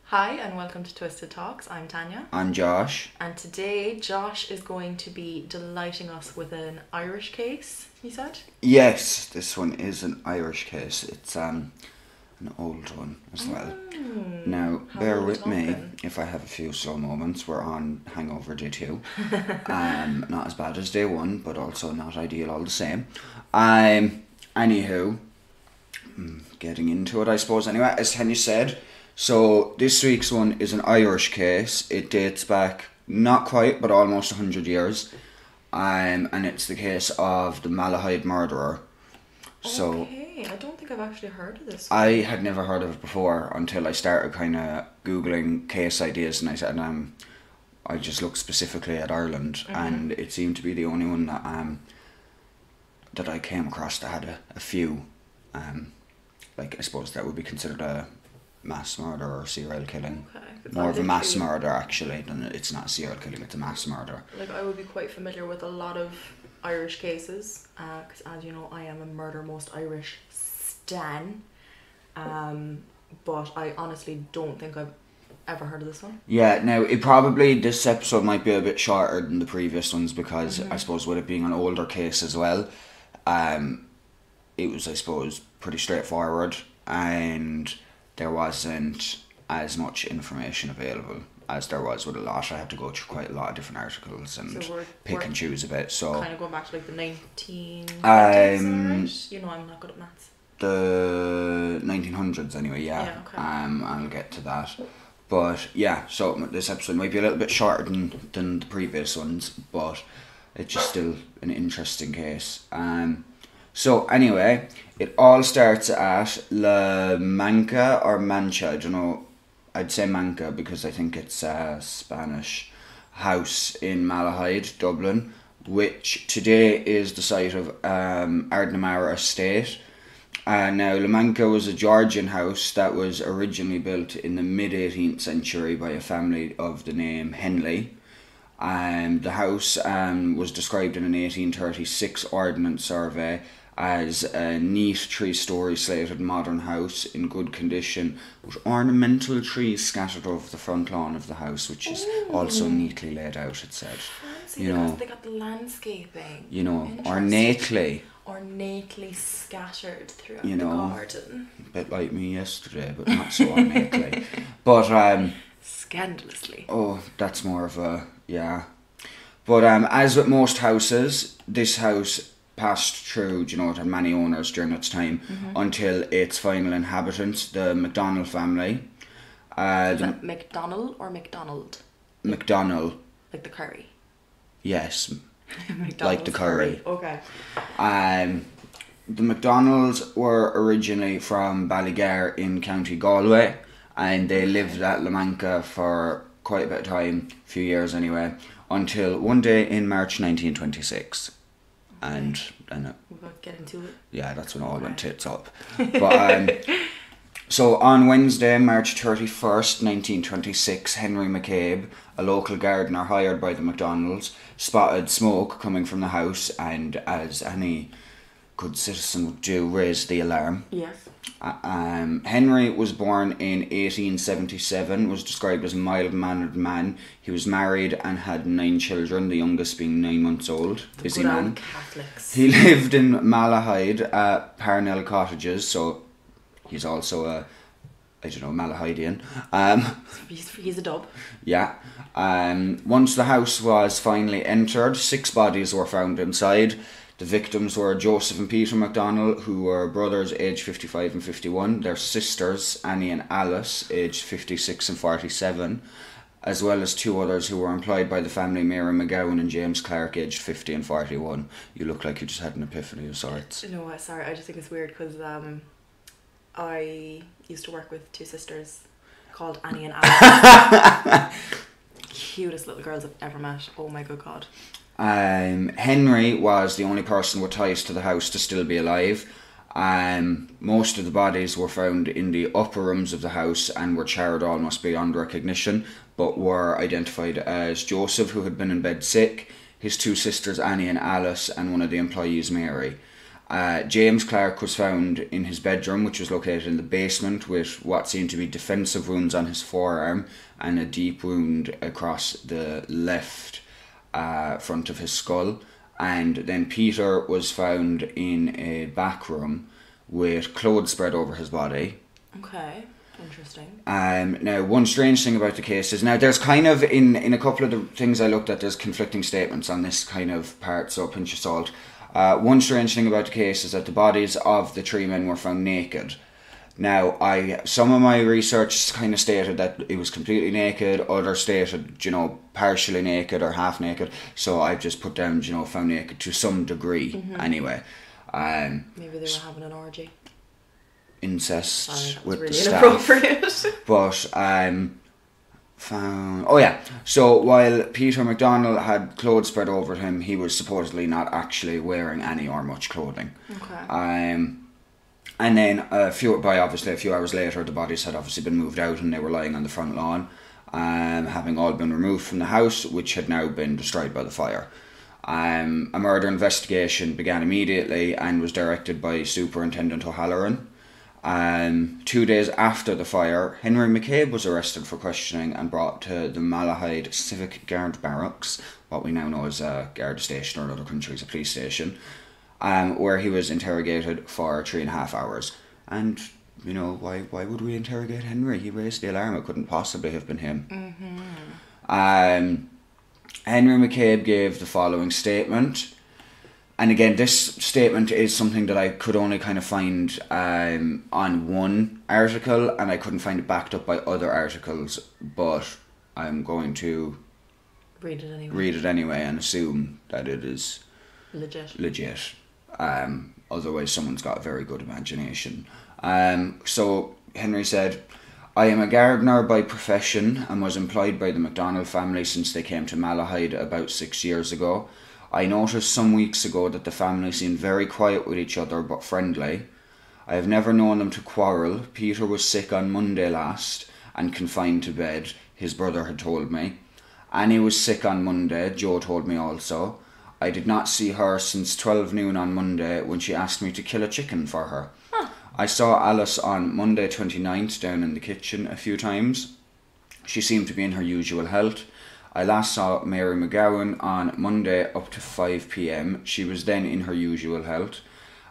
Hi and welcome to Twisted Talks. I'm Tanya. I'm Josh. And today Josh is going to be delighting us with an Irish case, he said? Yes, this one is an Irish case. It's an old one as well. Now, bear with me if I have a few slow moments. We're on hangover day 2. Not as bad as day 1, but also not ideal all the same. Anywho, getting into it, I suppose. Anyway, as Tanya said, so this week's one is an Irish case. It dates back not quite, but almost 100 years. And it's the case of the Malahide murderer. So, okay, I don't think I've actually heard of this one. I had never heard of it before until I started kind of Googling case ideas, and I said, I just looked specifically at Ireland, and it seemed to be the only one that I came across that had a few, like I suppose that would be considered a mass murder or serial killing. Okay. More of a mass murder actually than it's not a serial killing, it's a mass murder. Like I would be quite familiar with a lot of Irish cases because as you know I am a Murder Most Irish stan, but I honestly don't think I've ever heard of this one. Yeah, now this episode might be a bit shorter than the previous ones because I suppose with it being an older case as well, it was I suppose pretty straightforward and there wasn't as much information available as there was with a lot. I had to go through quite a lot of different articles and pick and choose a bit. So kind of going back to like the 1920s, right? You know, I'm not good at maths. The 1900s anyway, yeah. Okay. I'll get to that. But yeah, so this episode might be a little bit shorter than the previous ones, but it's just still an interesting case. So anyway, it all starts at La Mancha or Mancha, I don't know, I'd say Mancha because I think it's a Spanish house in Malahide, Dublin, which today is the site of Ardnamara Estate. Now, La Mancha was a Georgian house that was originally built in the mid-18th century by a family of the name Henley. The house was described in an 1836 ordnance survey as a neat 3-storey slated modern house in good condition with ornamental trees scattered over the front lawn of the house, which is also neatly laid out, it said. Fancy, you know, they got the landscaping. You know, ornately scattered throughout the garden. A bit like me yesterday, but not so ornately. But scandalously. Oh, that's more of a But as with most houses, this house passed through, it had many owners during its time until its final inhabitants, the McDonnell family. Is that McDonnell or McDonald? McDonnell. Like the curry? Yes. Like the curry. Okay. The McDonnells were originally from Ballygar in County Galway, and they lived at La Mancha for quite a bit of time, a few years anyway, until one day in March 1926. And we'll get into it. Yeah, that's when all went tits up. But so on Wednesday, March 31st, 1926, Henry McCabe, a local gardener hired by the McDonnells, spotted smoke coming from the house and, as any good citizen would do, raised the alarm. Yes. Henry was born in 1877, was described as a mild-mannered man. He was married and had 9 children, the youngest being 9 months old. Busy man. Catholics. He lived in Malahide at Parnell Cottages, so he's also a, Malahidian. He's a dub. Yeah. Once the house was finally entered, 6 bodies were found inside. The victims were Joseph and Peter McDonnell, who were brothers aged 55 and 51, their sisters Annie and Alice, aged 56 and 47, as well as 2 others who were employed by the family, Mary McGowan and James Clark, aged 50 and 41. You look like you just had an epiphany of sorts. You know what, sorry, I just think it's weird because I used to work with 2 sisters called Annie and Alice. Cutest little girls I've ever met. Oh my good God. Henry was the only person with ties to the house to still be alive. Most of the bodies were found in the upper rooms of the house and were charred almost beyond recognition, but were identified as Joseph, who had been in bed sick, his 2 sisters Annie and Alice, and one of the employees, Mary. James Clark was found in his bedroom, which was located in the basement, with what seemed to be defensive wounds on his forearm and a deep wound across the left front of his skull. And then Peter was found in a back room with clothes spread over his body. Okay, interesting. Now, one strange thing about the case is, now there's kind of, in a couple of the things I looked at, there's conflicting statements on this kind of part, so pinch of salt. One strange thing about the case is that the bodies of the 3 men were found naked. Now, some of my research kind of stated that it was completely naked, others stated, partially naked or half naked, so I've just put down, found naked to some degree, anyway. Maybe they were having an orgy. Incest with really the staff. inappropriate. But, so while Peter McDonnell had clothes spread over him, he was supposedly not actually wearing any or much clothing. Okay. And then a few hours later, the bodies had obviously been moved out and they were lying on the front lawn, having all been removed from the house, which had now been destroyed by the fire. A murder investigation began immediately and was directed by Superintendent O'Halloran. 2 days after the fire, Henry McCabe was arrested for questioning and brought to the Malahide Civic Guard Barracks, what we now know as a guard station, or in other countries a police station, where he was interrogated for 3.5 hours. And, why would we interrogate Henry? He raised the alarm. It couldn't possibly have been him. Henry McCabe gave the following statement. And again, this statement is something that I could only kind of find on one article, and I couldn't find it backed up by other articles, but I'm going to read it anyway and assume that it is legit. Otherwise someone's got a very good imagination. So Henry said, "I am a gardener by profession and was employed by the McDonnell family since they came to Malahide about 6 years ago. I noticed some weeks ago that the family seemed very quiet with each other but friendly. I have never known them to quarrel. Peter was sick on Monday last and confined to bed, his brother had told me. Annie was sick on Monday, Joe told me also. I did not see her since 12 noon on Monday when she asked me to kill a chicken for her. I saw Alice on Monday 29th down in the kitchen a few times. She seemed to be in her usual health. I last saw Mary McGowan on Monday up to 5 p.m. She was then in her usual health.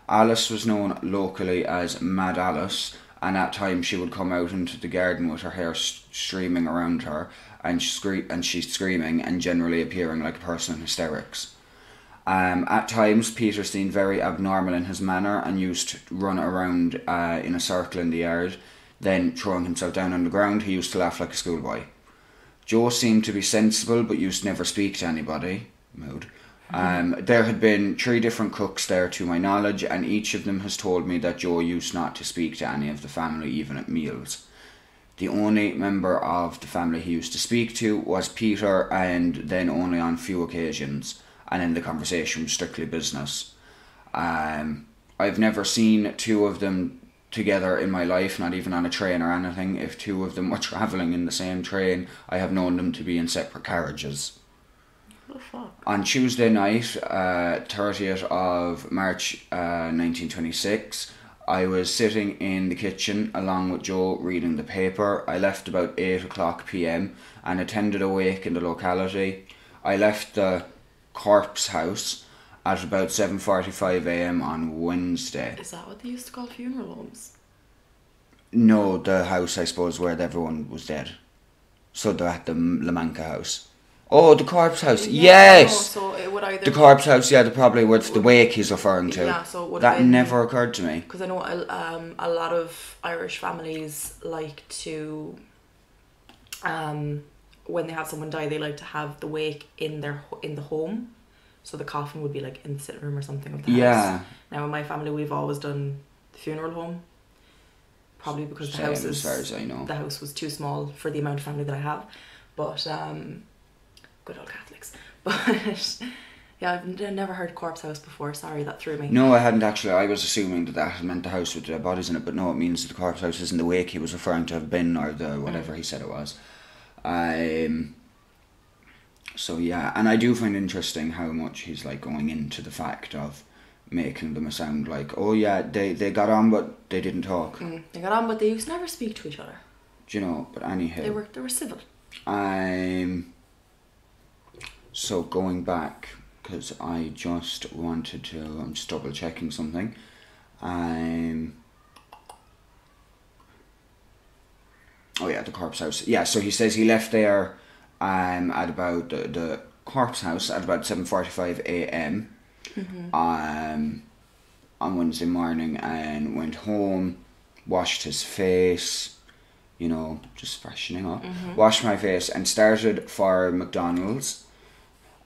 Alice was known locally as Mad Alice, and at times she would come out into the garden with her hair streaming around her, and she's screaming and generally appearing like a person in hysterics. At times, Peter seemed very abnormal in his manner and used to run around in a circle in the yard. Then, throwing himself down on the ground, he used to laugh like a schoolboy. Joe seemed to be sensible but used to never speak to anybody. Mood. There had been 3 different cooks there to my knowledge, and each of them has told me that Joe used not to speak to any of the family, even at meals. The only member of the family he used to speak to was Peter, and then only on few occasions. And then the conversation was strictly business. I've never seen 2 of them together in my life, not even on a train or anything. If 2 of them were travelling in the same train, I have known them to be in separate carriages. What the fuck? On Tuesday night, 30th of March 1926, I was sitting in the kitchen along with Joe reading the paper. I left about 8 o'clock p.m. and attended a wake in the locality. I left the corpse house at about 7:45 a.m. on Wednesday. Is that what they used to call funeral homes? No, the house, I suppose, where everyone was dead. So they're at the Mancha house. Oh, the corpse house. Yeah, yes! No, so it would either... The corpse house, yeah, probably what's the wake he's referring to. Yeah, so it would that never occurred to me. Because I know a lot of Irish families like to... when they have someone die, they like to have the wake in the home, so the coffin would be like in the sitting room or something of the house. Now in my family, we've always done the funeral home, probably because the house is, as far as I know, the house was too small for the amount of family that I have. But good old Catholics. But yeah, I've never heard corpse house before. Sorry, that threw me. No, I hadn't actually. I was assuming that meant the house with the bodies in it, but no, it means the corpse house isn't the wake he was referring to have been, or the whatever he said it was. So yeah, and I do find interesting how much he's like going into the fact of making them sound like, oh yeah, they got on but they didn't talk. They got on but they used to never speak to each other. Do you know? But anyhow, they were civil. So going back, because I just wanted to, I'm just double checking something. Oh yeah, the corpse house. Yeah, so he says he left there at about the corpse house at about 7:45 a.m. On Wednesday morning, and went home, washed his face, you know, just freshening up. Washed my face and started for McDonald's.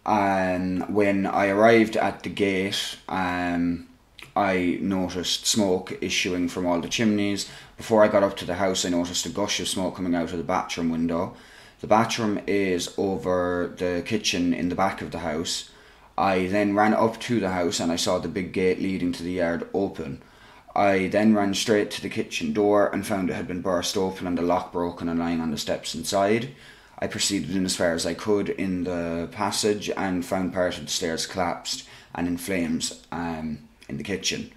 When I arrived at the gate, I noticed smoke issuing from all the chimneys. Before I got up to the house, I noticed a gush of smoke coming out of the bathroom window. The bathroom is over the kitchen in the back of the house. I then ran up to the house and I saw the big gate leading to the yard open. I then ran straight to the kitchen door and found it had been burst open and the lock broken and lying on the steps inside. I proceeded in as far as I could in the passage and found part of the stairs collapsed and in flames in the kitchen.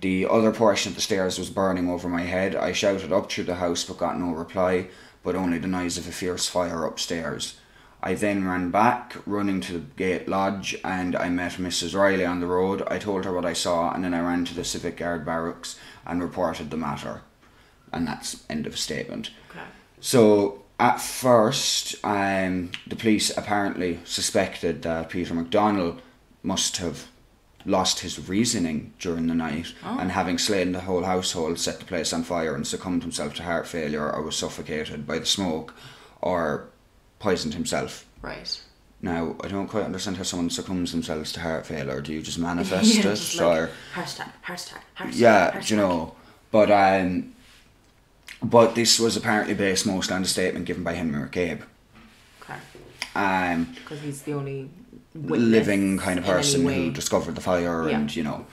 The other portion of the stairs was burning over my head. I shouted up through the house but got no reply, but only the noise of a fierce fire upstairs. I then ran back, running to the gate lodge, and I met Mrs. Riley on the road. I told her what I saw, and then I ran to the Civic Guard barracks and reported the matter. And that's end of statement. Okay. So at first, the police apparently suspected that Peter McDonnell must have lost his reasoning during the night, and having slain the whole household, set the place on fire and succumbed himself to heart failure, or was suffocated by the smoke, or poisoned himself. Right. Now, I don't quite understand how someone succumbs themselves to heart failure. Do you just manifest it? Just like, or heart attack. Yeah, you know. But this was apparently based mostly on the statement given by Henry McCabe. Okay. Because he's the only living kind of person who discovered the fire, and you know,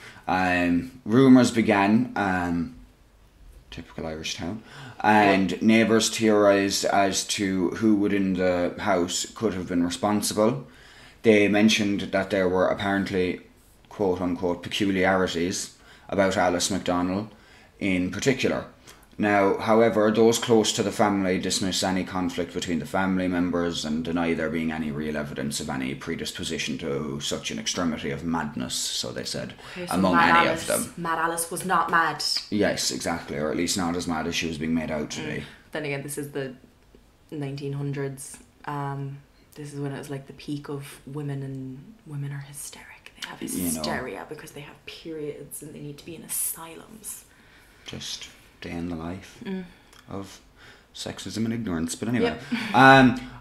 rumours began. Typical Irish town, and neighbours theorised as to who within the house could have been responsible. They mentioned that there were apparently quote unquote peculiarities about Alice McDonnell in particular. Now, however, those close to the family dismiss any conflict between the family members and deny there being any real evidence of any predisposition to such an extremity of madness, so they said, so among any of them. Mad Alice was not mad. Yes, exactly, or at least not as mad as she was being made out to be. Then again, this is the 1900s. This is when it was like the peak of women, and women are hysteric. They have hysteria because they have periods and they need to be in asylums. Just day in the life of sexism and ignorance, but anyway.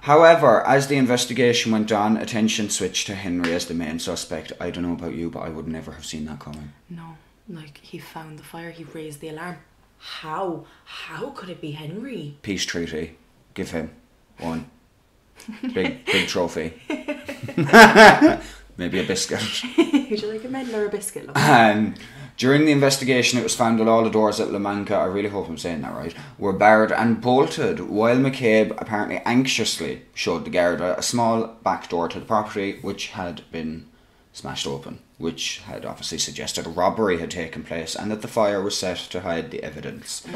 However, as the investigation went on, attention switched to Henry as the main suspect. I don't know about you, but I would never have seen that coming. No, like, he found the fire, he raised the alarm. How could it be Henry? Peace treaty, give him one big trophy. Maybe a biscuit. Would you like a medal or a biscuit? During the investigation, it was found that all the doors at Mancha, I really hope I'm saying that right, were barred and bolted, while McCabe apparently anxiously showed the Garda a small back door to the property which had been smashed open, which had obviously suggested a robbery had taken place and that the fire was set to hide the evidence.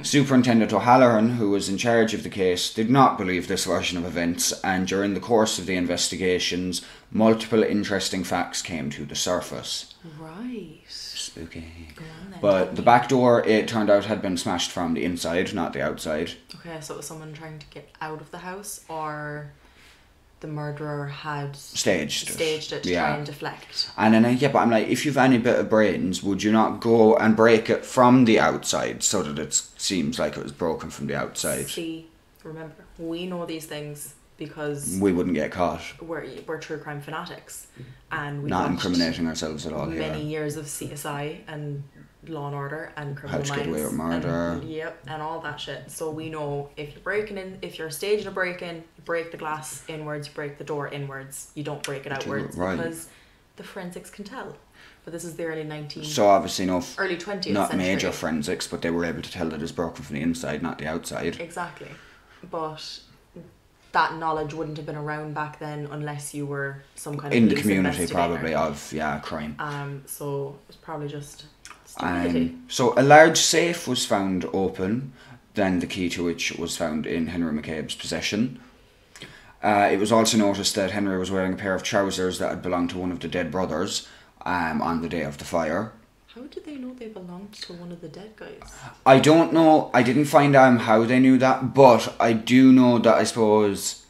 Superintendent O'Halloran, who was in charge of the case, did not believe this version of events, and during the course of the investigations, multiple interesting facts came to the surface. Right. Spooky. Go on then. But the back door, it turned out, had been smashed from the inside, not the outside. Okay, so it was someone trying to get out of the house, or the murderer had staged it to try and deflect. And then, but I'm like, if you've any bit of brains, would you not go and break it from the outside so that it seems like it was broken from the outside? See, remember, we know these things because we wouldn't get caught. We're true crime fanatics, and we not incriminating ourselves at all. Many years of CSI and Law and Order and Criminal Minds. How to Get Away with Murder. And all that shit. So we know if you're staging a break-in, you break the glass inwards, you break the door inwards. You don't break it outwards, because the forensics can tell. But this is the early 19th. So obviously early 20th not century. Major forensics, but they were able to tell that it's broken from the inside, not the outside. Exactly, but that knowledge wouldn't have been around back then unless you were some kind of in the community probably of crime. So it was probably just stupidity. So a large safe was found open, then the key to which was found in Henry McCabe's possession. It was also noticed that Henry was wearing a pair of trousers that had belonged to one of the dead brothers on the day of the fire. How did they know they belonged to one of the dead guys? I don't know. I didn't find out how they knew that, but I do know that I suppose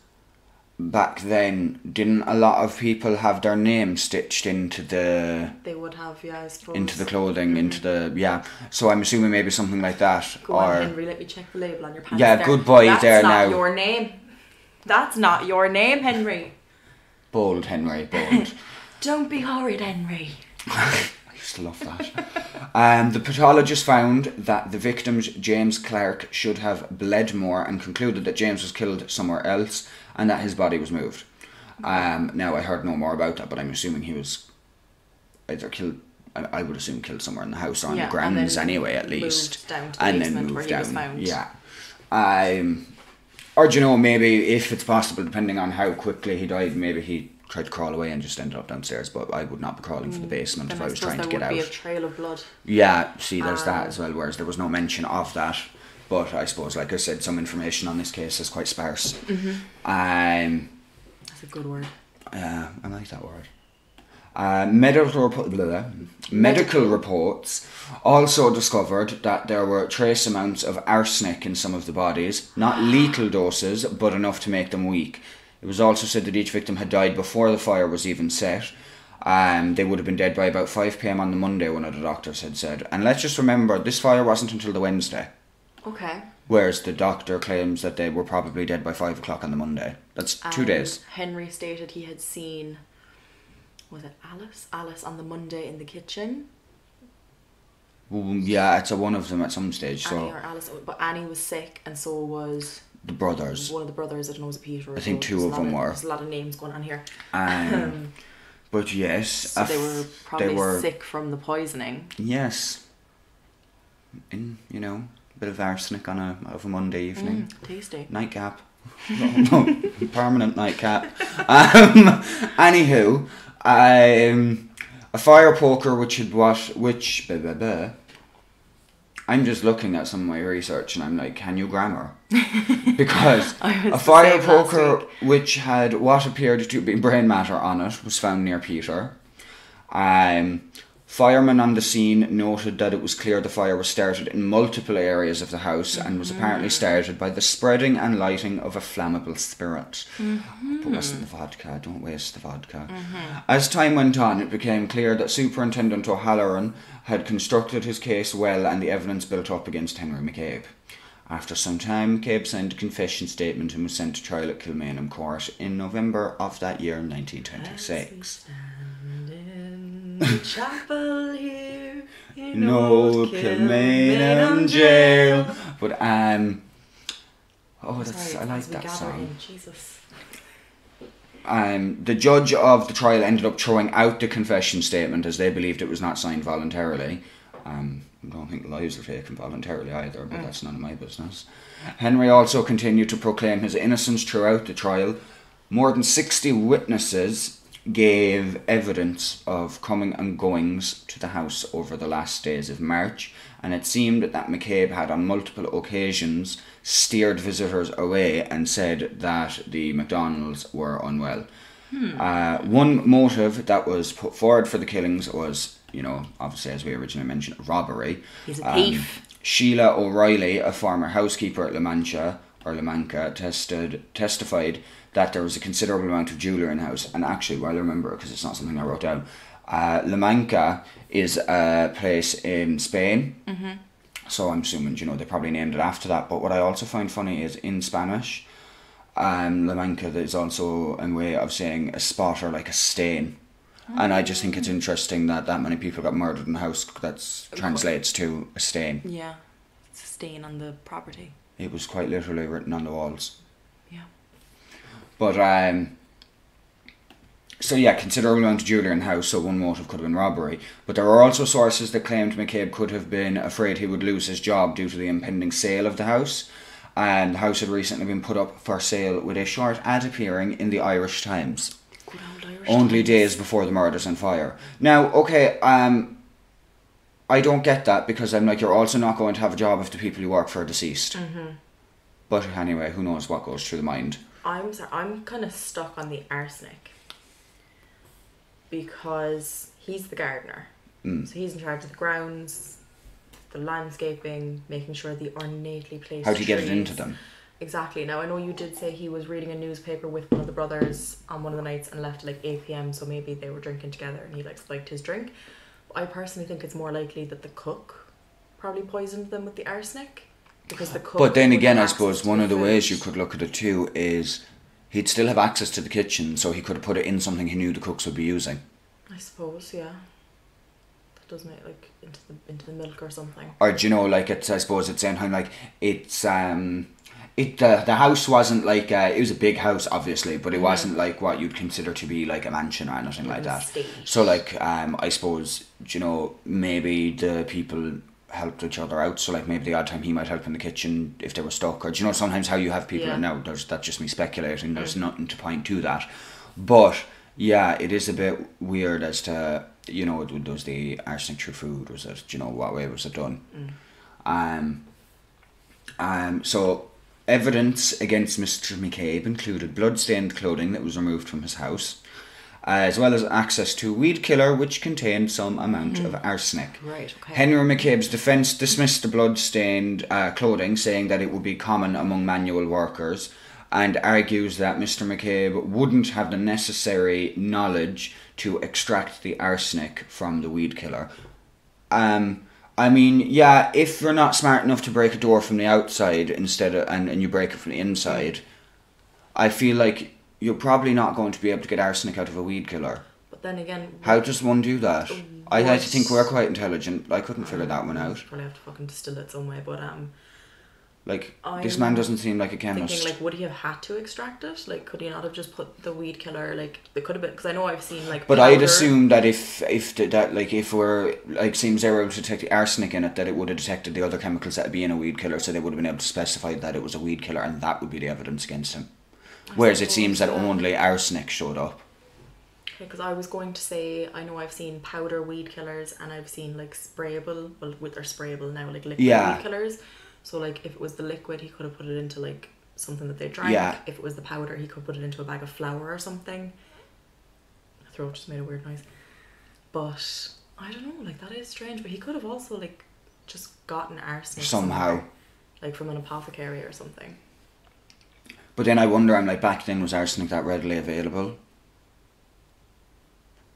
back then, didn't a lot of people have their name stitched into the... They would have, yeah, I suppose. Into the clothing, into the... Yeah. So I'm assuming maybe something like that. Go on, Henry, let me check the label on your pants. Yeah, good boy there now. That's not your name. That's not your name, Henry. Bold, Henry, bold. Don't be horrid, Henry. I used to love that. The pathologist found that the victim, James Clark, should have bled more and concluded that James was killed somewhere else and that his body was moved. Now, I heard no more about that, but I'm assuming he was either killed, I would assume killed somewhere in the house or on the grounds anyway, at least. Moved down to the basement where he was found. Yeah. Or, do you know, maybe if it's possible, depending on how quickly he died, maybe he tried to crawl away and just ended up downstairs, but I would not be crawling for the basement if I was trying to get out. There would be a trail of blood. Yeah, see, there's that as well, whereas there was no mention of that. But I suppose, like I said, some information on this case is quite sparse. That's a good word. I like that word. Medical reports also discovered that there were trace amounts of arsenic in some of the bodies, not lethal doses, but enough to make them weak. It was also said that each victim had died before the fire was even set. They would have been dead by about 5 p.m. on the Monday, one of the doctors had said. And let's just remember, this fire wasn't until the Wednesday. Okay. Whereas the doctor claims that they were probably dead by 5 o'clock on the Monday. That's 2 days. Henry stated he had seen, was it Alice? Alice on the Monday in the kitchen. Well, yeah, it's one of them at some stage. Annie or Alice, but Annie was sick, and so was the brothers. One of the brothers. I don't know, was it Peter? I think two of them were. There's a lot of names going on here. But yes, so they were probably sick from the poisoning. Yes. A bit of arsenic on a Monday evening. Tasty. Nightcap. No, permanent nightcap. Anywho, a fire poker I'm just looking at some of my research and I'm like, can you grammar? Because a fire poker which had what appeared to be brain matter on it was found near Peter. Firemen on the scene noted that it was clear the fire was started in multiple areas of the house and was apparently started by the spreading and lighting of a flammable spirit. But wasn't the vodka, don't waste the vodka. As time went on, it became clear that Superintendent O'Halloran had constructed his case well and the evidence built up against Henry McCabe. After some time, McCabe signed a confession statement and was sent to trial at Kilmainham Court in November of that year, 1926. Chapel here in old Kilmainham jail. But I like that song. Jesus. The judge of the trial ended up throwing out the confession statement as they believed it was not signed voluntarily. I don't think lives are taken voluntarily either, but that's none of my business. Henry also continued to proclaim his innocence throughout the trial. More than 60 witnesses gave evidence of coming and goings to the house over the last days of March, and it seemed that McCabe had on multiple occasions steered visitors away and said that the McDonnells were unwell. One motive that was put forward for the killings was, obviously as we originally mentioned, robbery. He's a thief. Sheila O'Reilly, a former housekeeper at La Mancha, testified that there was a considerable amount of jewellery in the house. And actually, well, I remember, because it's not something I wrote down, La Mancha is a place in Spain. So I'm assuming, they probably named it after that. But what I also find funny is in Spanish, La Mancha is also a way of saying a spot or like a stain. And I just think it's interesting that many people got murdered in the house. That translates to a stain. Yeah, it's a stain on the property. It was quite literally written on the walls. Yeah. But, considerable amount of jewellery in the house, so one motive could have been robbery. But there were also sources that claimed McCabe could have been afraid he would lose his job due to the impending sale of the house. And the house had recently been put up for sale with a short ad appearing in the Irish Times. Good old Irish only Times. days before the murders and fire. Now, okay, I don't get that, because I'm like, you're also not going to have a job if the people you work for are deceased. Mm-hmm. But anyway, who knows what goes through the mind. I'm kind of stuck on the arsenic. Because he's the gardener. So he's in charge of the grounds, the landscaping, making sure the ornately placed How do you get it trees. into them? Exactly. Now, I know you did say he was reading a newspaper with one of the brothers on one of the nights and left at like 8 p.m, so maybe they were drinking together and he like spiked his drink. I personally think it's more likely that the cook probably poisoned them with the arsenic, because the cook... But then again, I suppose one of the ways you could look at it too is he'd still have access to the kitchen, so he could have put it in something he knew the cooks would be using. I suppose, yeah. That does make like into the milk or something. Or do you know, like, it's, I suppose it's saying how like it's the house wasn't like it was a big house obviously, but it wasn't like what you'd consider to be like a mansion or anything like that. Estate. So like I suppose, you know, maybe the people helped each other out, so like maybe the odd time he might help in the kitchen if they were stuck, or do you know sometimes how you have people now, that's just me speculating, there's nothing to point to that, but yeah, it is a bit weird as to, you know, was the arsenic through food, was it, do you know, what way was it done? So evidence against Mr. McCabe included blood-stained clothing that was removed from his house, as well as access to a weed killer which contained some amount of arsenic. Right, okay. Henry McCabe's defence dismissed the blood-stained clothing, saying that it would be common among manual workers, and argues that Mr. McCabe wouldn't have the necessary knowledge to extract the arsenic from the weed killer. I mean, yeah, if you're not smart enough to break a door from the outside instead of, and you break it from the inside, I feel like you're probably not going to be able to get arsenic out of a weed killer. But then again... How does one do that? I like to think we're quite intelligent. I couldn't figure that one out. Probably have to fucking distill it some way, but like, this man doesn't seem like a chemist. Thinking, like, would he have had to extract it? Like, could he not have just put the weed killer, like, it could have been, because I know I've seen, like, but powder. I'd assume that if we're, like, seems they were able to detect the arsenic in it, that it would have detected the other chemicals that would be in a weed killer, so they would have been able to specify that it was a weed killer, and that would be the evidence against him. Whereas it seems that only arsenic showed up. Because I was going to say, I know I've seen powder weed killers, and I've seen, like, sprayable, well, they're sprayable now, like, liquid weed killers. So, like, if it was the liquid, he could have put it into, like, something that they drank. Yeah. If it was the powder, he could put it into a bag of flour or something. My throat just made a weird noise. But, I don't know, like, that is strange. But he could have also, like, just gotten arsenic somehow. Like, from an apothecary or something. But then I wonder, I'm like, back then, was arsenic that readily available?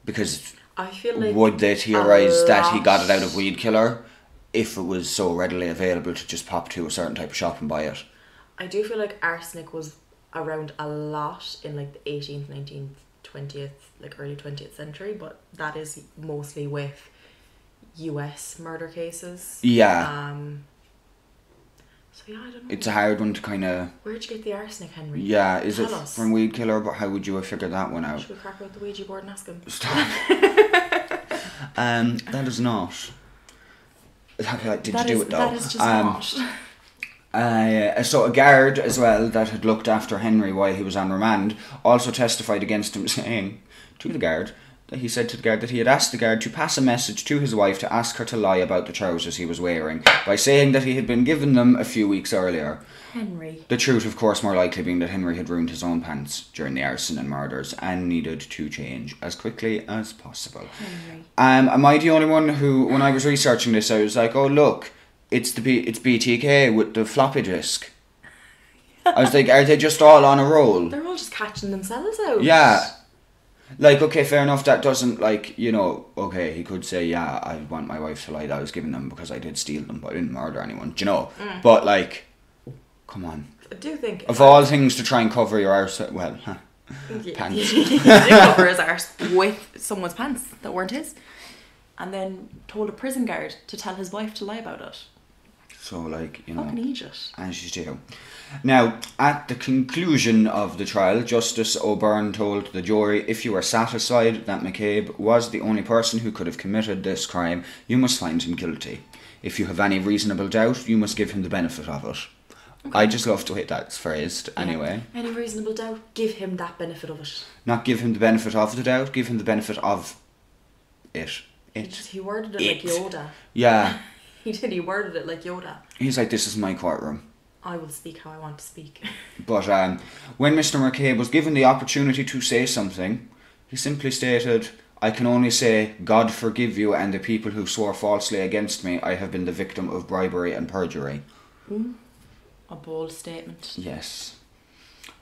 Because I feel like would they theorise that he got it out of weed killer if it was so readily available to just pop to a certain type of shop and buy it? I do feel like arsenic was around a lot in like the 18th, 19th, 20th, like early 20th century, but that is mostly with US murder cases. Yeah. So yeah, I don't know. It's a hard one to kind of... Where'd you get the arsenic, Henry? Yeah, is Tell it us. from weed killer? But how would you have figured that one out? Should we crack out the Ouija board and ask him? Stop. That is not... Did you do it though? That is just not. So a guard as well that had looked after Henry while he was on remand also testified against him, saying to the guard that he said to the guard that he had asked the guard to pass a message to his wife to ask her to lie about the trousers he was wearing by saying that he had been given them a few weeks earlier. Henry. The truth, of course, more likely being that Henry had ruined his own pants during the arson and murders and needed to change as quickly as possible. Henry. Am I the only one who, when I was researching this, I was like, oh look, it's BTK with the floppy disk. I was like, are they just all on a roll? They're all just catching themselves out. Yeah. Like, okay, fair enough, that doesn't, like, you know, okay, he could say, yeah, I want my wife to lie that I was giving them because I did steal them, but I didn't murder anyone, do you know? But, like, come on. I do think... Of all things to try and cover your arse, well, pants. He did cover his arse with someone's pants that weren't his. And then told a prison guard to tell his wife to lie about it. So, like, you know... Fucking Egypt. As you do. Now, at the conclusion of the trial, Justice O'Byrne told the jury, if you are satisfied that McCabe was the only person who could have committed this crime, you must find him guilty. If you have any reasonable doubt, you must give him the benefit of it. Okay. I just love the way that's phrased, anyway. Any reasonable doubt, give him that benefit of it. Not give him the benefit of the doubt, give him the benefit of it. He worded it like Yoda. Yeah. He did, he worded it like Yoda. He's like, this is my courtroom. I will speak how I want to speak. But when Mr. McCabe was given the opportunity to say something, he simply stated, I can only say, God forgive you and the people who swore falsely against me. I have been the victim of bribery and perjury. A bold statement. Yes.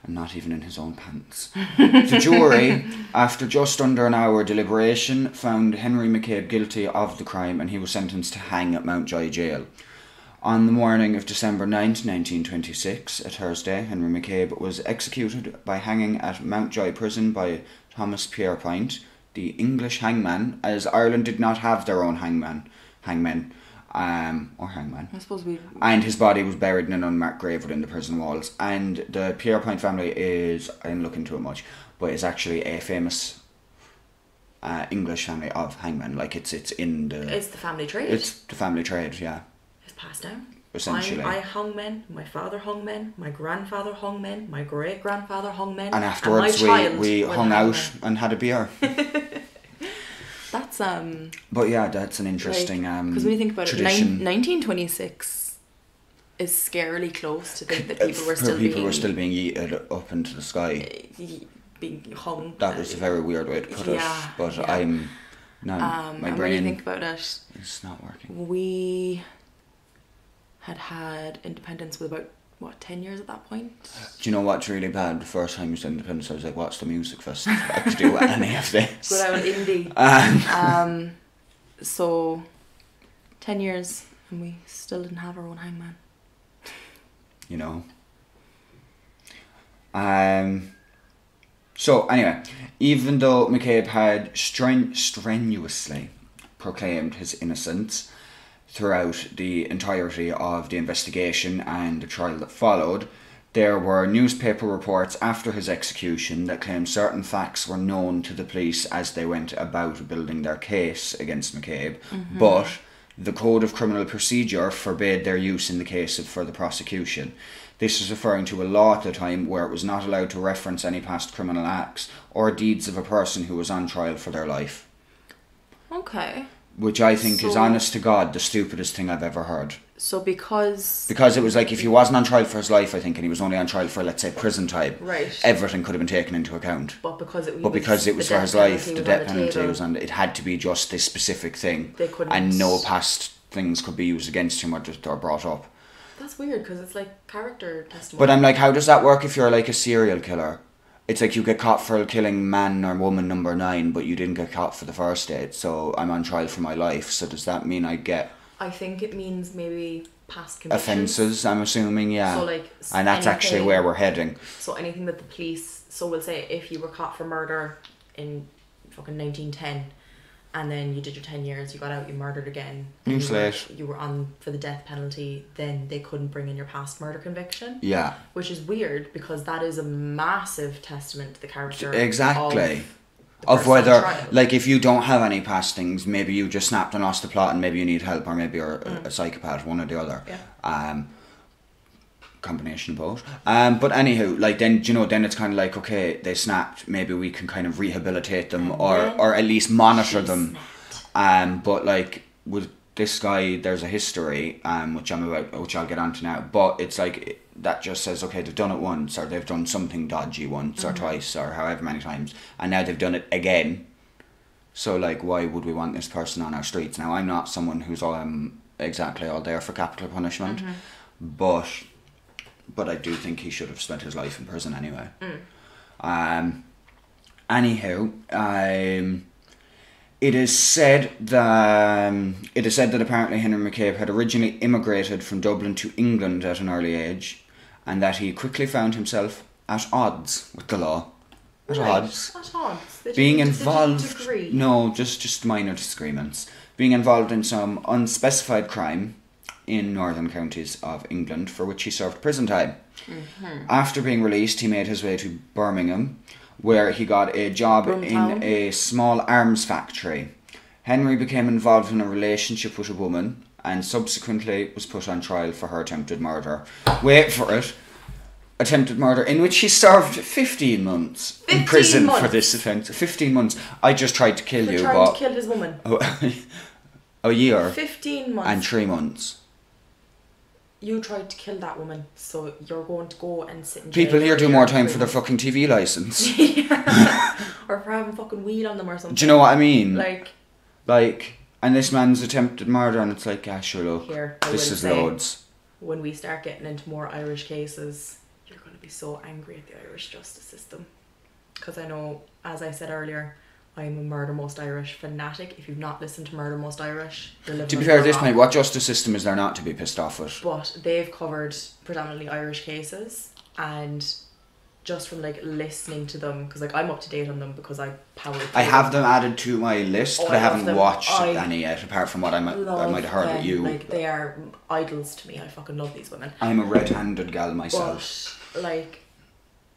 And not even in his own pants. The jury, after just under an hour deliberation, found Henry McCabe guilty of the crime and he was sentenced to hang at Mountjoy Jail. On the morning of December 9th, 1926, a Thursday, Henry McCabe was executed by hanging at Mountjoy Prison by Thomas Pierrepoint, the English hangman, as Ireland did not have their own hangman. I suppose and his body was buried in an unmarked grave within the prison walls. And the Pierrepoint family is, I didn't look into it much, but it's actually a famous English family of hangmen. Like it's in the... It's the family trade. It's the family trade, yeah. It's passed down. Essentially. I hung men, my father hung men, my grandfather hung men, my great-grandfather hung men. And afterwards we hung out and had a beer. That's But yeah, that's an interesting because when you think about tradition. it, 1926 is scarily close to think that people were still being yeeted up into the sky. Being hung. That was a very weird way to put it. But I'm now my brain. When you think about it, it's not working. We had independence with about 10 years at that point. Do you know what's really bad? The first time you said independence, I was like, what's the music festival got to do with any of this? Good old indie. So 10 years and we still didn't have our own hangman. You know. So anyway, even though McCabe had strenuously proclaimed his innocence throughout the entirety of the investigation and the trial that followed, there were newspaper reports after his execution that claimed certain facts were known to the police as they went about building their case against McCabe, but the Code of Criminal Procedure forbade their use in the case of further prosecution. This is referring to a law at the time where it was not allowed to reference any past criminal acts or deeds of a person who was on trial for their life. Okay. Which I think is, honest to God, the stupidest thing I've ever heard. So because it was like, if he wasn't on trial for his life, I think, and he was only on trial for, let's say, prison time, right, everything could have been taken into account. But because it was for his life, the death penalty was on. It had to be just this specific thing, and no past things could be used against him or brought up. That's weird because it's like character testimony. But I'm like, how does that work if you're like a serial killer? It's like you get caught for killing man or woman number 9, but you didn't get caught for the first 8, so I'm on trial for my life. So does that mean I get... I think it means maybe past convictions. Offences, I'm assuming, yeah. So like... And that's actually where we're heading. So anything that the police... So we'll say if you were caught for murder in fucking 1910, and then you did your 10 years, you got out, you murdered again. New slate. You were on for the death penalty, then they couldn't bring in your past murder conviction. Yeah. Which is weird because that is a massive testament to the character. Exactly. Of whether, like, if you don't have any past things, maybe you just snapped and lost the plot and maybe you need help, or maybe you're a psychopath, one or the other. Yeah. Combination of both. But anywho, like, then, you know, then it's kind of like, okay, they snapped, maybe we can kind of rehabilitate them or at least monitor them. But like with this guy, there's a history, which I'll get onto now, but it's like that just says, okay, they've done it once, or they've done something dodgy once or twice or however many times, and now they've done it again. So like, why would we want this person on our streets? Now, I'm not someone who's exactly all there for capital punishment, but I do think he should have spent his life in prison anyway. Anywho, it is said that apparently Henry McCabe had originally immigrated from Dublin to England at an early age, and that he quickly found himself at odds with the law. At odds. Being involved. No, just minor disagreements. Being involved in some unspecified crime in northern counties of England, for which he served prison time. After being released, he made his way to Birmingham, where he got a job in a small arms factory. Henry became involved in a relationship with a woman, and subsequently was put on trial for her attempted murder. Wait for it. Attempted murder in which she served 15 months in prison for this offence. 15 months. I just tried to kill you, but... trying to kill his woman. A year. 15 months. And 3 months. You tried to kill that woman, so you're going to go and sit in jail. People here do more time for their fucking TV licence. Or for having fucking weed on them or something. Do you know what I mean? Like, and this man's attempted murder, and it's like, sure, look, here, this is loads. When we start getting into more Irish cases, you're going to be so angry at the Irish justice system. Because I know, as I said earlier, I'm a Murder Most Irish fanatic. If you've not listened to Murder Most Irish, you're living. To be fair at this point, what justice system is there not to be pissed off with? But they've covered predominantly Irish cases, and just from like listening to them, because like I'm up to date on them because I powered through. I have them added to my list, but I haven't watched any yet, apart from what I might have heard them. of you. Like, they are idols to me. I fucking love these women. I'm a red-handed gal myself. But like,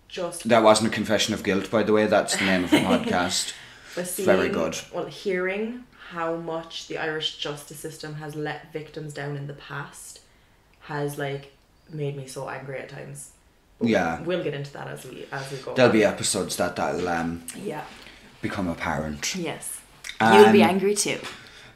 just that wasn't a confession of guilt, by the way. That's the name of the podcast. Very good. Well, hearing how much the Irish justice system has let victims down in the past has like made me so angry at times. But yeah, we'll get into that as we go. There'll be episodes that'll become apparent. Yes, you'll be angry too.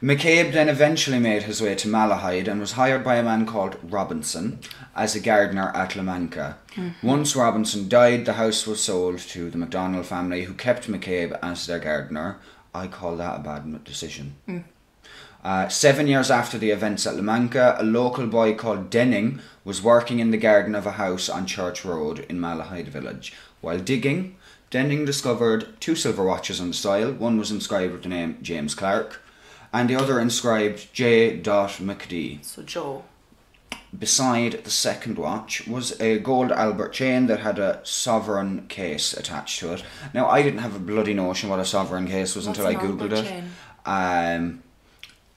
McCabe then eventually made his way to Malahide and was hired by a man called Robinson as a gardener at Mancha. Mm-hmm. Once Robinson died, the house was sold to the McDonnell family, who kept McCabe as their gardener. I call that a bad decision. 7 years after the events at Mancha, a local boy called Denning was working in the garden of a house on Church Road in Malahide village. While digging, Denning discovered 2 silver watches on the soil. One was inscribed with the name James Clark, and the other inscribed J. McD. So Joe. Beside the second watch was a gold Albert chain that had a sovereign case attached to it. Now, I didn't have a bloody notion what a sovereign case was until I googled it.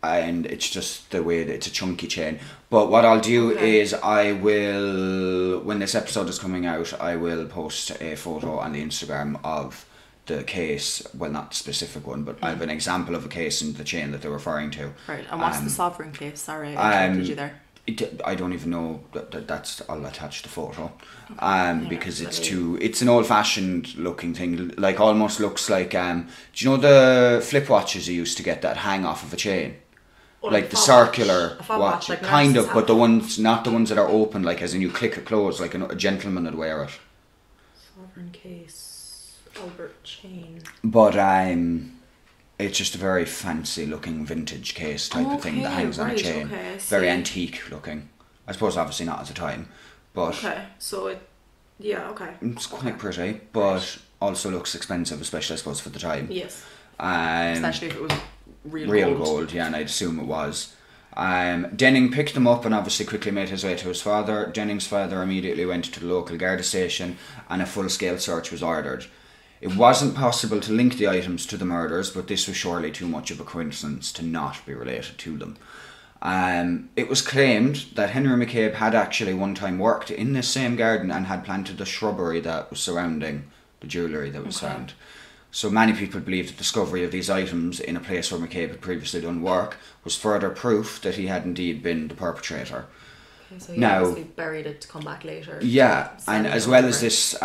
And it's just the way that it's a chunky chain. But what I'll do is I will, when this episode is coming out, I will post a photo on the Instagram of the case, well, not the specific one, but I have an example of a case in the chain that they're referring to. Right, and what's the sovereign case? Sorry, I interrupted you there. I don't even know that's. I'll attach the photo, because it's an old-fashioned looking thing. Like, almost looks like do you know the flip watches you used to get that hang off of a chain? Like the circular watch, like kind of, but the ones, not the ones that are open, like as in you click it closed, like a gentleman would wear it. Sovereign case, Albert chain. But it's just a very fancy looking vintage case type of thing that hangs on a chain. Very antique looking. I suppose obviously not at the time, but so it's quite pretty, but also looks expensive, especially I suppose for the time. Yes. Especially if it was real gold. Yeah, and I'd assume it was. Denning picked them up and obviously quickly made his way to his father. Denning's father immediately went to the local Garda station and a full-scale search was ordered. It wasn't possible to link the items to the murders, but this was surely too much of a coincidence to not be related to them. It was claimed that Henry McCabe had actually one time worked in this same garden and had planted the shrubbery that was surrounding the jewellery that was found. So many people believe the discovery of these items in a place where McCabe had previously done work was further proof that he had indeed been the perpetrator. Okay, so he obviously buried it to come back later. Yeah, and as well as this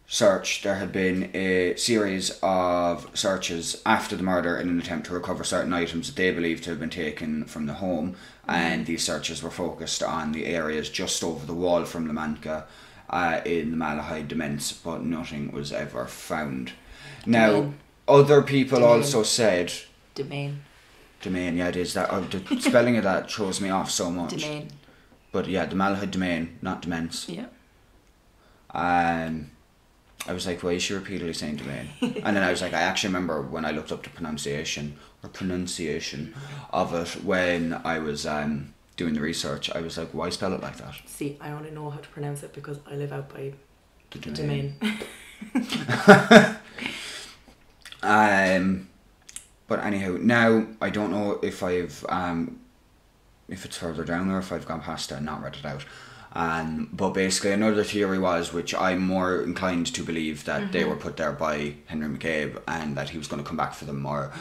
search, there had been a series of searches after the murder in an attempt to recover certain items that they believed to have been taken from the home, and these searches were focused on the areas just over the wall from Mancha, in the Malahide Demesne, but nothing was ever found. Now, other people also said... Domain, yeah, it is. That the spelling of that throws me off so much. Domain. But yeah, the Malahide Demesne, not Demesne. Yeah. I was like, why is she repeatedly saying domain? And then I was like, I actually remember when I looked up the pronunciation of it when I was doing the research. I was like, why spell it like that? See, I only know how to pronounce it because I live out by the domain. But anyhow, now I don't know if I've if it's further down or if I've gone past it and not read it out. But basically another theory was, which I'm more inclined to believe, that they were put there by Henry McCabe and that he was going to come back for them or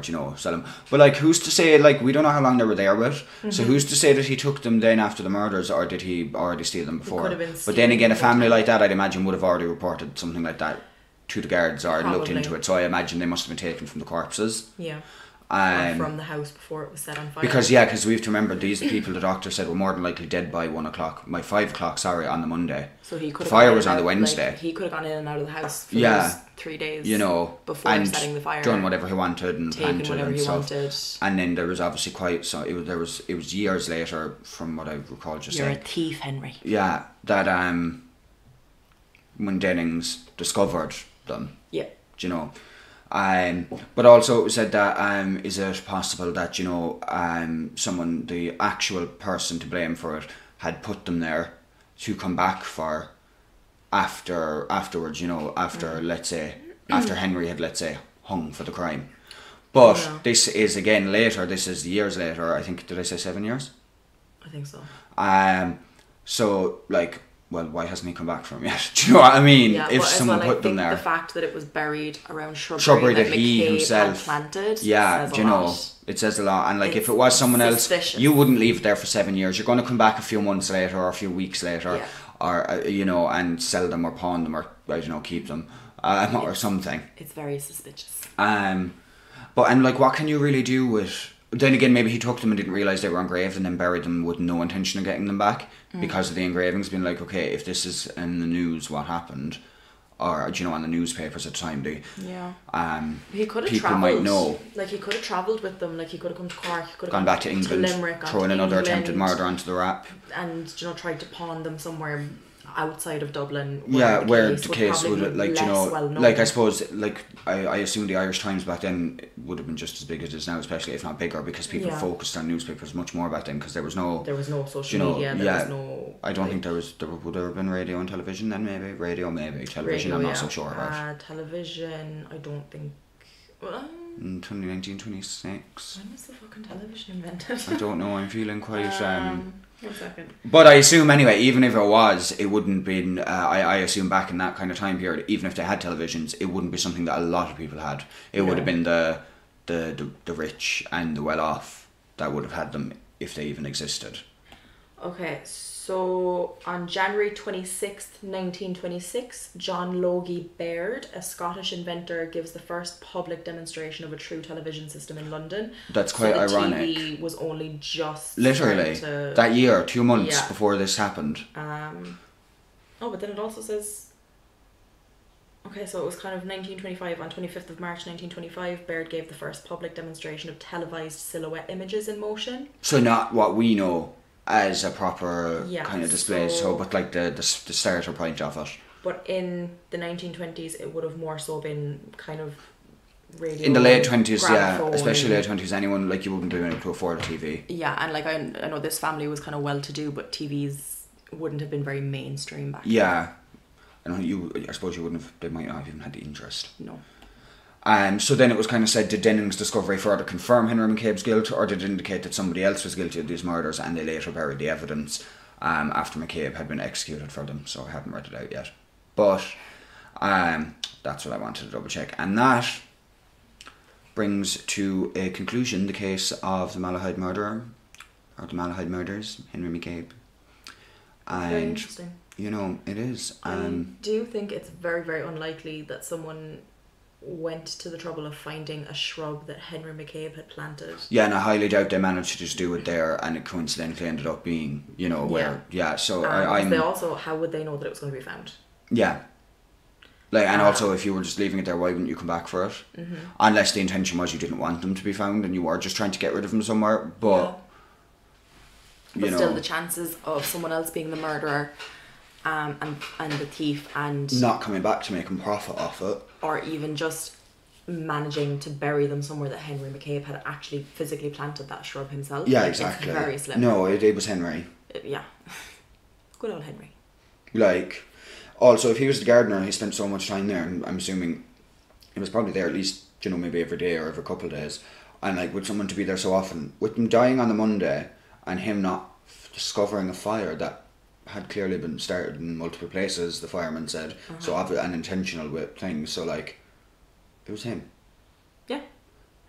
you know, sell them. But like, who's to say, like, we don't know how long they were there with, so who's to say that he took them then after the murders, or did he already steal them before? But then again, a family like that, I'd imagine, would have already reported something like that to the guards or looked into it, so I imagine they must have been taken from the corpses. Yeah. Or from the house before it was set on fire. Because we have to remember, these people, the doctor said, were more than likely dead by 5 o'clock, on the Monday. So he could have, the fire was on the Wednesday. Like, he could have gone in and out of the house for those 3 days, you know, before and setting the fire, done whatever he wanted and planted whatever and he stuff. wanted. And then there was obviously it was years later, from what I recall just saying. You're a thief, Henry. Yeah, that when Dennings discovered them. Yeah. Do you know? But also it was said that is it possible that, you know, someone, the actual person to blame for it, had put them there to come back for afterwards, you know, let's say after Henry had, let's say, hung for the crime. But this is again later. This is years later. I think, did I say 7 years? I think so. So like, well, why hasn't he come back from yet? Do you know what I mean? Yeah, if someone put them there. The fact that it was buried around shrubbery that he himself had planted. Yeah, do you know, it says a lot. And like, if it was someone else, you wouldn't leave it there for 7 years. You're going to come back a few months later or a few weeks later, or you know, and sell them or pawn them or, I don't know, keep them or something. It's very suspicious. But and like, what can you really do with? Then again, maybe he took them and didn't realise they were engraved and then buried them with no intention of getting them back because of the engravings, being like, okay, if this is in the news, what happened? Or, do you know, on the newspapers at the time, he could have people travelled, might know. Like, he could have travelled with them, like, he could have come to Cork, he could have gone back to England, Limerick, throwing another attempted murder onto the rap. And, you know, tried to pawn them somewhere outside of Dublin, where the case would, like, you know, well-known. like, I suppose, like, I assume the Irish Times back then would have been just as big as it is now, especially if not bigger, because people focused on newspapers much more back then, because there was no social media, there was no, I don't think there would there have been radio and television then, maybe television, I'm not so sure about. Television, I don't think, in 1926. When was the fucking television invented? I don't know, I'm feeling quite 1 second. But I assume anyway, even if it was, it wouldn't been. I assume back in that kind of time period, even if they had televisions, it wouldn't be something that a lot of people had. It would have been the rich and the well off that would have had them, if they even existed. Okay, so on January 26th, 1926, John Logie Baird, a Scottish inventor, gives the first public demonstration of a true television system in London. That's quite ironic. TV was only just literally that year, 2 months before this happened. But then it also says, okay, so it was kind of 1925. On 25th of March 1925, Baird gave the first public demonstration of televised silhouette images in motion. So not what we know as a proper kind of display, but like the starter point of it. But in the 1920s, it would have more so been kind of radio. In the late 20s, especially late 20s, anyone, like, you wouldn't be able to afford a TV. Yeah, and like I know this family was kind of well to do, but TVs wouldn't have been very mainstream back then. Yeah, I suppose you wouldn't have. They might not have even had the interest. No. So then it was kind of said, did Dennings' discovery further confirm Henry McCabe's guilt, or did it indicate that somebody else was guilty of these murders, and they later buried the evidence after McCabe had been executed for them? So I haven't read it out yet. But that's what I wanted to double check. And that brings to a conclusion the case of the Malahide murderer, or the Malahide murders, Henry McCabe. And, very interesting. You know, it is. I do think it's very, very unlikely that someone went to the trouble of finding a shrub that Henry McCabe had planted. Yeah, and I highly doubt they managed to just do it there, and it coincidentally ended up being, you know, where, so I'm... They also, how would they know that it was going to be found? Yeah. Like, and also, if you were just leaving it there, why wouldn't you come back for it? Mm-hmm. Unless the intention was you didn't want them to be found, and you were just trying to get rid of them somewhere, but... But still, the chances of someone else being the murderer and the thief and... not coming back to make a profit off it. Or even just managing to bury them somewhere that Henry McCabe had actually physically planted that shrub himself. Yeah, exactly. It's very slim. No, it was Henry. Yeah. Good old Henry. Like, also, if he was the gardener and he spent so much time there, and I'm assuming he was probably there at least, you know, maybe every day or every couple of days, and like, with someone to be there so often, with them dying on the Monday and him not discovering a fire that had clearly been started in multiple places, the fireman said. So an intentional thing. So like, it was him. Yeah.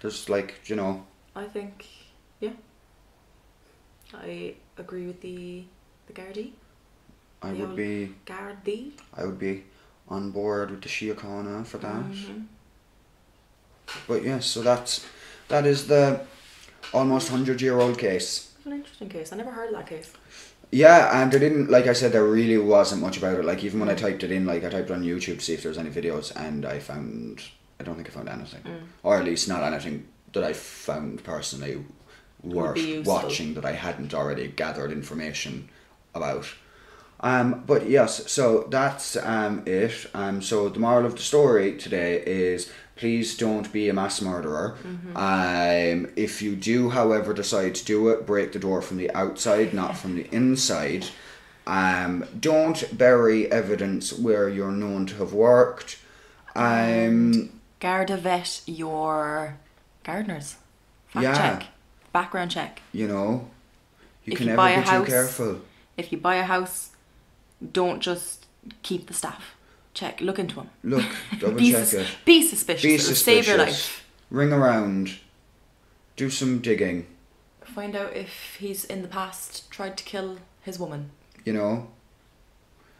There's like, you know. I think, yeah. I agree with the Gardaí. I would be on board with the Síochána for that. But yes, so that is the almost 100-year-old case. It's an interesting case. I never heard of that case. Yeah, and there didn't, like I said, there really wasn't much about it. Like, even when I typed it in, like, I typed on YouTube to see if there was any videos, and I don't think I found anything. Or at least not anything that I found personally worth watching that I hadn't already gathered information about. But yes, so that's it. So the moral of the story today is, please don't be a mass murderer. If you do, however, decide to do it, break the door from the outside, not from the inside. Don't bury evidence where you're known to have worked. Garda vet your gardeners. Fact check. Background check. You know, you can never be too careful. If you buy a house, don't just keep the staff. Check, look into them. Look, double check it. Be suspicious. It'll save your life. Ring around. Do some digging. Find out if he's in the past tried to kill his woman. You know.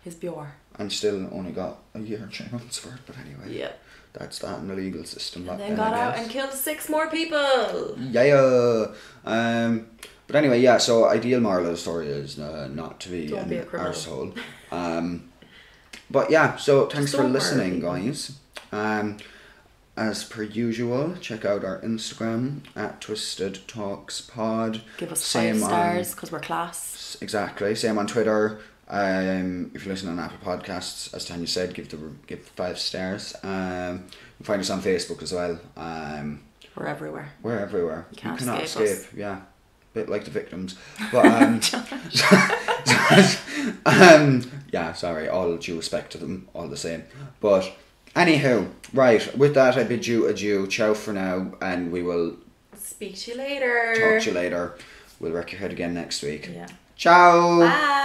His Bjor. And still only got a year and 3 months for it, but anyway. Yeah. That's that in the legal system. And then got out and killed 6 more people. Yeah. But anyway, yeah, so ideal moral of the story is not to be an arsehole. But yeah, so thanks for listening, guys. As per usual, check out our Instagram at Twisted Talks Pod. Give us 5 stars because we're class. Exactly. Same on Twitter. If you're listening on Apple Podcasts, as Tanya said, give 5 stars. You can find us on Facebook as well. We're everywhere. We're everywhere. You cannot escape us. Yeah. Bit like the victims, but yeah, sorry, all due respect to them, all the same. But anywho, right, with that I bid you adieu. Ciao for now, and we will speak to you later. Talk to you later. We'll wreck your head again next week. Yeah. Ciao. Bye.